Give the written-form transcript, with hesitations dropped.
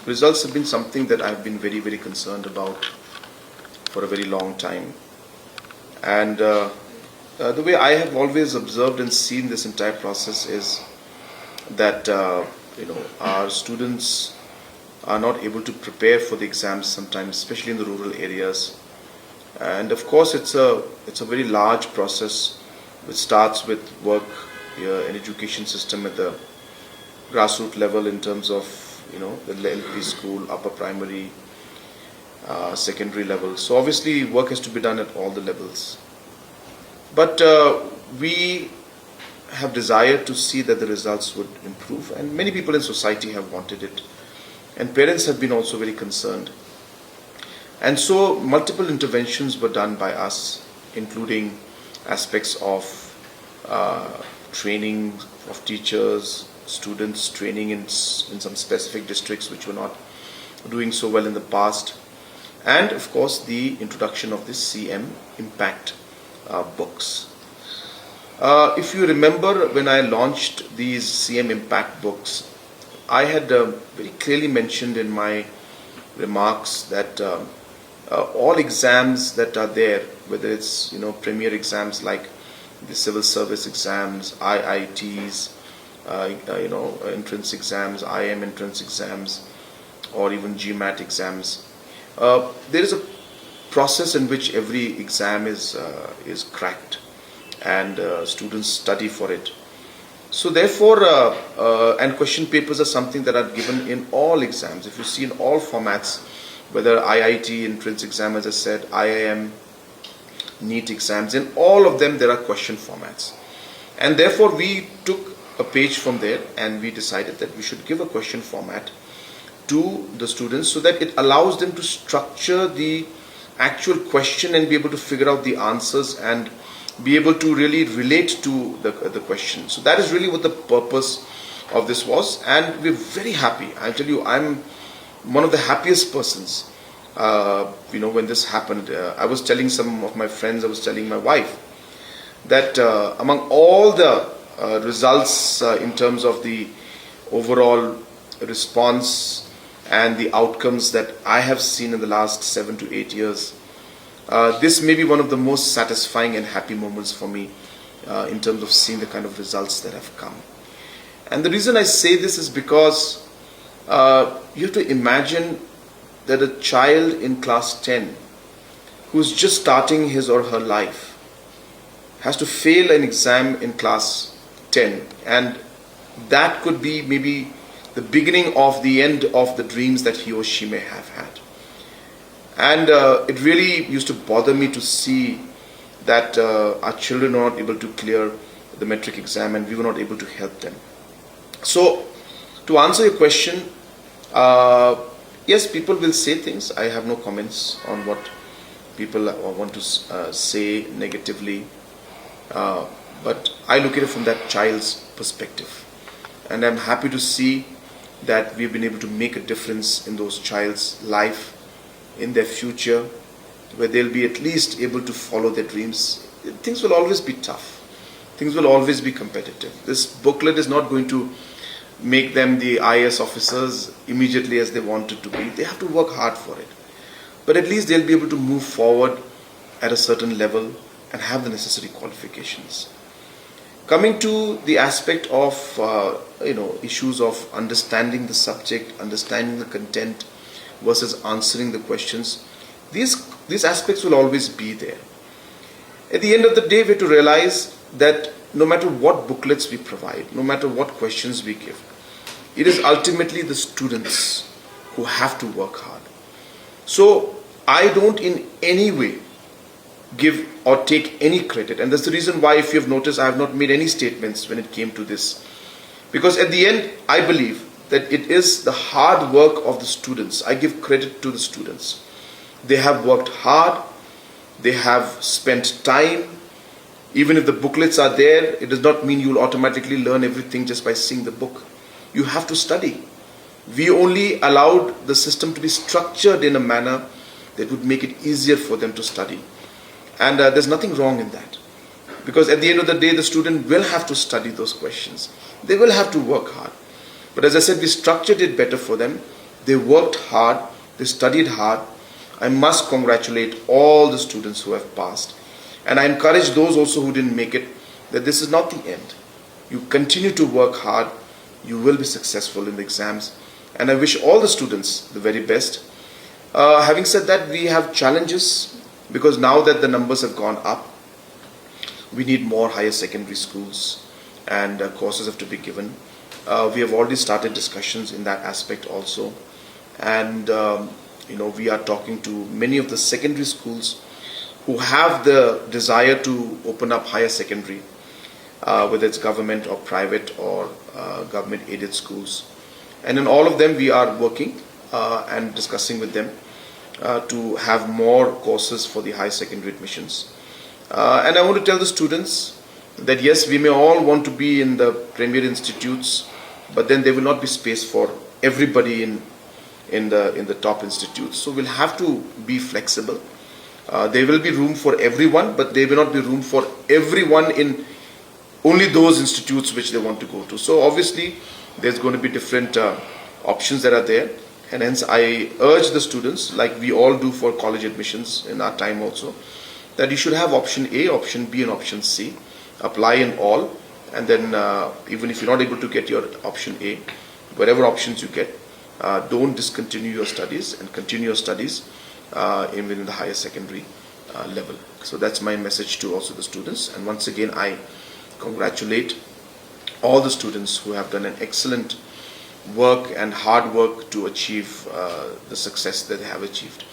Results have been something that I've been very, very concerned about for a very long time. And the way I have always observed and seen this entire process is that our students are not able to prepare for the exams sometimes, especially in the rural areas. And of course, it's a very large process which starts with work in education system at the grassroots level in terms of the LP school, upper primary, secondary level. So obviously, work has to be done at all the levels. But we have desired to see that the results would improve, and many people in society have wanted it, and parents have been also very concerned. And so multiple interventions were done by us, including aspects of training of teachers, students, training in some specific districts which were not doing so well in the past, and of course the introduction of the CM Impact books. If you remember, when I launched these CM Impact books, I had very clearly mentioned in my remarks that all exams that are there, whether it's premier exams like the civil service exams, IITs, entrance exams, IM entrance exams, or even GMAT exams, there is a process in which every exam is cracked, and students study for it. So therefore, and question papers are something that are given in all exams. If you see in all formats, whether IIT entrance exam, as I said, IIM, NEET exams, in all of them there are question formats. And therefore we took a page from there and we decided that we should give a question format to the students so that it allows them to structure the actual question and be able to figure out the answers and be able to really relate to the question. So that is really what the purpose of this was, and we're very happy. I'll tell you, I'm one of the happiest persons when this happened. I was telling some of my friends, I was telling my wife that among all the results in terms of the overall response and the outcomes that I have seen in the last 7 to 8 years, this may be one of the most satisfying and happy moments for me in terms of seeing the kind of results that have come. And the reason I say this is because you have to imagine that a child in class 10 who's just starting his or her life has to fail an exam in class 10, and that could be maybe the beginning of the end of the dreams that he or she may have had. And it really used to bother me to see that our children were not able to clear the metric exam and we were not able to help them. So to answer your question, yes, people will say things. I have no comments on what people want to say negatively, but I look at it from that child's perspective, and I'm happy to see that we've been able to make a difference in those child's life, in their future, where they'll be at least able to follow their dreams. Things will always be tough. Things will always be competitive. This booklet is not going to make them the IAS officers immediately as they wanted to be. They have to work hard for it. But at least they'll be able to move forward at a certain level and have the necessary qualifications. Coming to the aspect of issues of understanding the subject, understanding the content versus answering the questions, these aspects will always be there. At the end of the day, we have to realize that no matter what booklets we provide, no matter what questions we give, it is ultimately the students who have to work hard. So I don't in any way give or take any credit, and that's the reason why, if you have noticed, I have not made any statements when it came to this, because at the end I believe that it is the hard work of the students. I give credit to the students. They have worked hard, they have spent time. Even if the booklets are there, it does not mean you will automatically learn everything just by seeing the book. You have to study. We only allowed the system to be structured in a manner that would make it easier for them to study. And there's nothing wrong in that. Because at the end of the day, the student will have to study those questions. They will have to work hard. But as I said, we structured it better for them, They worked hard, they studied hard. I must congratulate all the students who have passed. And I encourage those also who didn't make it that this is not the end. You continue to work hard, you will be successful in the exams. And I wish all the students the very best. Having said that, we have challenges because now that the numbers have gone up, we need more higher secondary schools and courses have to be given. We have already started discussions in that aspect also. And we are talking to many of the secondary schools who have the desire to open up higher secondary, whether it's government or private or government aided schools. And in all of them we are working and discussing with them to have more courses for the high secondary admissions. And I want to tell the students that yes, we may all want to be in the premier institutes, but then there will not be space for everybody in the top institutes. So we'll have to be flexible. There will be room for everyone, but there will not be room for everyone in only those institutes which they want to go to. So obviously there's going to be different options that are there, and hence I urge the students, like we all do for college admissions in our time also, that you should have option A, option B and option C. Apply in all, and then even if you're not able to get your option A, whatever options you get, don't discontinue your studies and continue your studies even in the higher secondary level. So that's my message to also the students. And once again, I congratulate all the students who have done an excellent work and hard work to achieve the success that they have achieved.